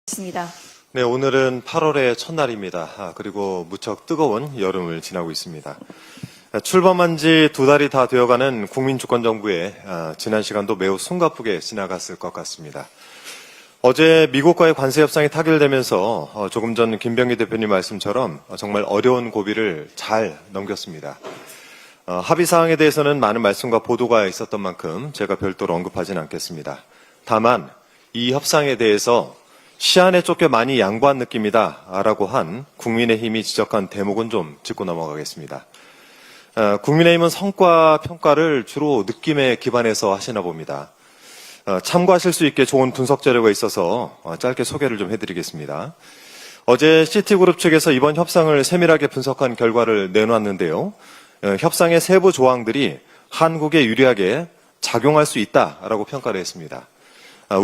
있습니다. 네, 오늘은 8월의 첫날입니다. 그리고 무척 뜨거운 여름을 지나고 있습니다. 출범한 지 2달이 다 되어가는 국민주권정부의 지난 시간도 매우 숨가쁘게 지나갔을 것 같습니다. 어제 미국과의 관세 협상이 타결되면서 조금 전 김병기 대표님 말씀처럼 정말 어려운 고비를 잘 넘겼습니다. 합의 사항에 대해서는 많은 말씀과 보도가 있었던 만큼 제가 별도로 언급하지는 않겠습니다. 다만 이 협상에 대해서 시한에 쫓겨 많이 양보한 느낌이다 라고 한 국민의힘이 지적한 대목은 좀 짚고 넘어가겠습니다. 국민의힘은 성과 평가를 주로 느낌에 기반해서 하시나 봅니다. 참고하실 수 있게 좋은 분석 자료가 있어서 짧게 소개를 좀 해드리겠습니다. 어제 시티그룹 측에서 이번 협상을 세밀하게 분석한 결과를 내놓았는데요. 협상의 세부 조항들이 한국에 유리하게 작용할 수 있다라고 평가를 했습니다.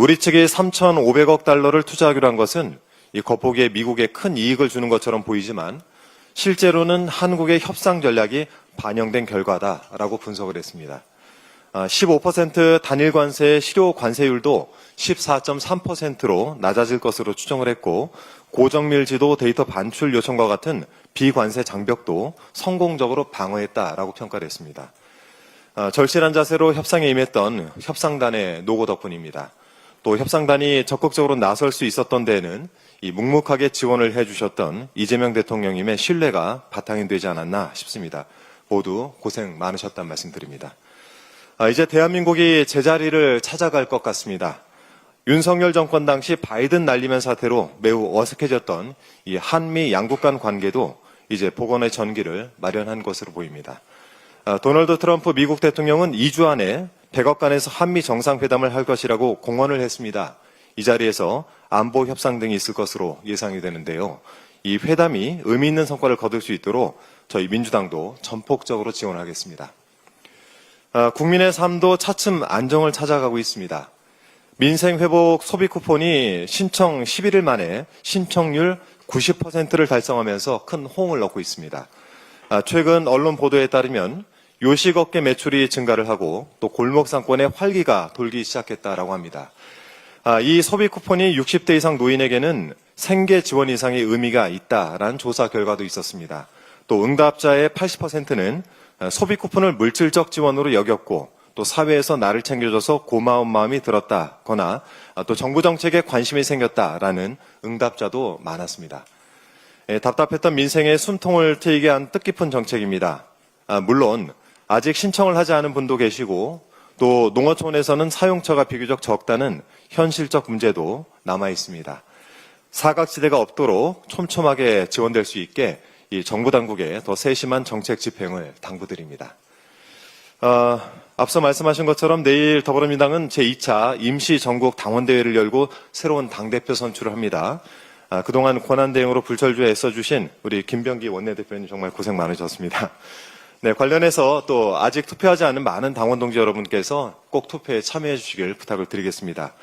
우리 측이 3,500억 달러를 투자하기로 한 것은 이 겉보기에 미국에 큰 이익을 주는 것처럼 보이지만 실제로는 한국의 협상 전략이 반영된 결과다라고 분석을 했습니다. 15% 단일 관세의 실효 관세율도 14.3%로 낮아질 것으로 추정을 했고 고정밀지도 데이터 반출 요청과 같은 비관세 장벽도 성공적으로 방어했다라고 평가를 했습니다. 절실한 자세로 협상에 임했던 협상단의 노고 덕분입니다. 또 협상단이 적극적으로 나설 수 있었던 데에는 이 묵묵하게 지원을 해주셨던 이재명 대통령님의 신뢰가 바탕이 되지 않았나 싶습니다. 모두 고생 많으셨다는 말씀드립니다. 이제 대한민국이 제자리를 찾아갈 것 같습니다. 윤석열 정권 당시 바이든 날리면 사태로 매우 어색해졌던 이 한미 양국 간 관계도 이제 복원의 전기를 마련한 것으로 보입니다. 도널드 트럼프 미국 대통령은 2주 안에 백악관에서 한미 정상회담을 할 것이라고 공언을 했습니다. 이 자리에서 안보 협상 등이 있을 것으로 예상이 되는데요. 이 회담이 의미 있는 성과를 거둘 수 있도록 저희 민주당도 전폭적으로 지원하겠습니다. 국민의 삶도 차츰 안정을 찾아가고 있습니다. 민생회복 소비 쿠폰이 신청 11일 만에 신청률 90%를 달성하면서 큰 호응을 얻고 있습니다. 최근 언론 보도에 따르면 요식업계 매출이 증가를 하고 또 골목 상권에 활기가 돌기 시작했다라고 합니다. 이 소비 쿠폰이 60대 이상 노인에게는 생계 지원 이상의 의미가 있다라는 조사 결과도 있었습니다. 또 응답자의 80%는 소비 쿠폰을 물질적 지원으로 여겼고 또 사회에서 나를 챙겨줘서 고마운 마음이 들었다거나 또 정부 정책에 관심이 생겼다라는 응답자도 많았습니다. 답답했던 민생의 숨통을 트이게 한 뜻깊은 정책입니다. 물론 아직 신청을 하지 않은 분도 계시고 또 농어촌에서는 사용처가 비교적 적다는 현실적 문제도 남아 있습니다. 사각지대가 없도록 촘촘하게 지원될 수 있게 이 정부 당국에 더 세심한 정책 집행을 당부드립니다. 앞서 말씀하신 것처럼 내일 더불어민주당은 제2차 임시 전국 당원대회를 열고 새로운 당대표 선출을 합니다. 그동안 권한대행으로 불철주에 애써주신 우리 김병기 원내대표님 정말 고생 많으셨습니다. 네, 관련해서 또 아직 투표하지 않은 많은 당원 동지 여러분께서 꼭 투표에 참여해 주시길 부탁을 드리겠습니다.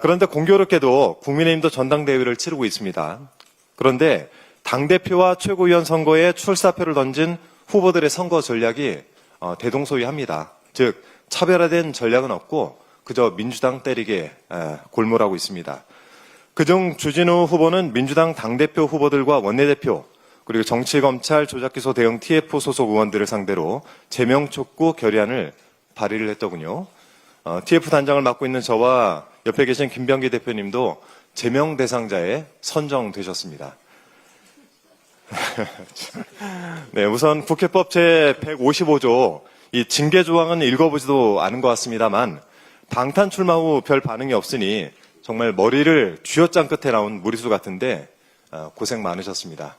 그런데 공교롭게도 국민의힘도 전당대회를 치르고 있습니다. 그런데 당대표와 최고위원 선거에 출사표를 던진 후보들의 선거 전략이 대동소이합니다. 즉 차별화된 전략은 없고 그저 민주당 때리게 골몰하고 있습니다. 그중 주진우 후보는 민주당 당대표 후보들과 원내대표 그리고 정치검찰 조작기소 대응 TF 소속 의원들을 상대로 제명 촉구 결의안을 발의를 했더군요. TF 단장을 맡고 있는 저와 옆에 계신 김병기 대표님도 제명 대상자에 선정되셨습니다. 네, 우선 국회법 제155조 이 징계 조항은 읽어보지도 않은 것 같습니다만 방탄 출마 후 별 반응이 없으니 정말 머리를 쥐어짠 끝에 나온 무리수 같은데 고생 많으셨습니다.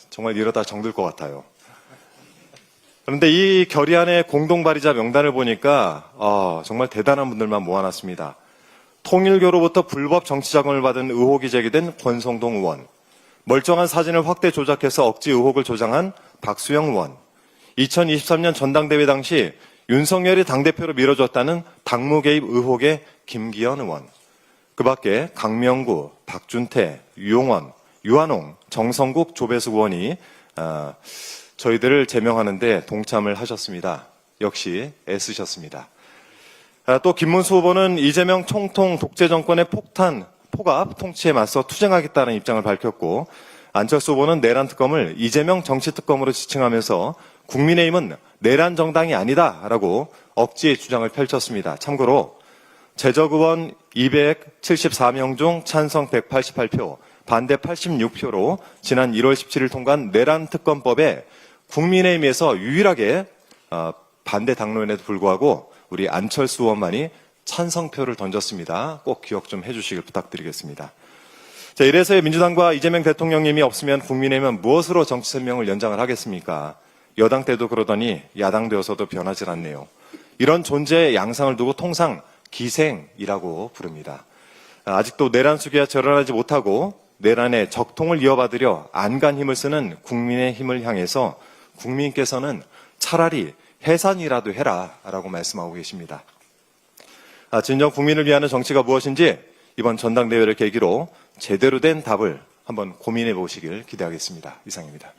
정말 이러다 정들 것 같아요. 그런데 이 결의안의 공동 발의자 명단을 보니까 정말 대단한 분들만 모아놨습니다. 통일교로부터 불법 정치자금을 받은 의혹이 제기된 권성동 의원, 멀쩡한 사진을 확대 조작해서 억지 의혹을 조장한 박수영 의원, 2023년 전당대회 당시 윤석열이 당대표로 밀어줬다는 당무 개입 의혹의 김기현 의원, 그 밖에 강명구, 박준태, 유용원, 유한홍, 정성국, 조배수 의원이 저희들을 제명하는데 동참을 하셨습니다. 역시 애쓰셨습니다. 또 김문수 후보는 이재명 총통 독재 정권의 폭탄 포갑 통치에 맞서 투쟁하겠다는 입장을 밝혔고, 안철수 후보는 내란 특검을 이재명 정치 특검으로 지칭하면서 국민의힘은 내란 정당이 아니다라고 억지의 주장을 펼쳤습니다. 참고로 제적 의원 274명 중 찬성 188표, 반대 86표로 지난 1월 17일 통과한 내란 특검법에 국민의힘에서 유일하게 반대 당론에도 불구하고 우리 안철수 의원만이 찬성표를 던졌습니다. 꼭 기억 좀 해주시길 부탁드리겠습니다. 자, 이래서 민주당과 이재명 대통령님이 없으면 국민의힘은 무엇으로 정치 생명을 연장을 하겠습니까? 여당 때도 그러더니 야당 되어서도 변하질 않네요. 이런 존재의 양상을 두고 통상 기생이라고 부릅니다. 아직도 내란 수기와 절연하지 못하고 내란의 적통을 이어받으려 안간 힘을 쓰는 국민의 힘을 향해서 국민께서는 차라리 해산이라도 해라라고 말씀하고 계십니다. 진정 국민을 위하는 정치가 무엇인지 이번 전당대회를 계기로 제대로 된 답을 한번 고민해 보시길 기대하겠습니다. 이상입니다.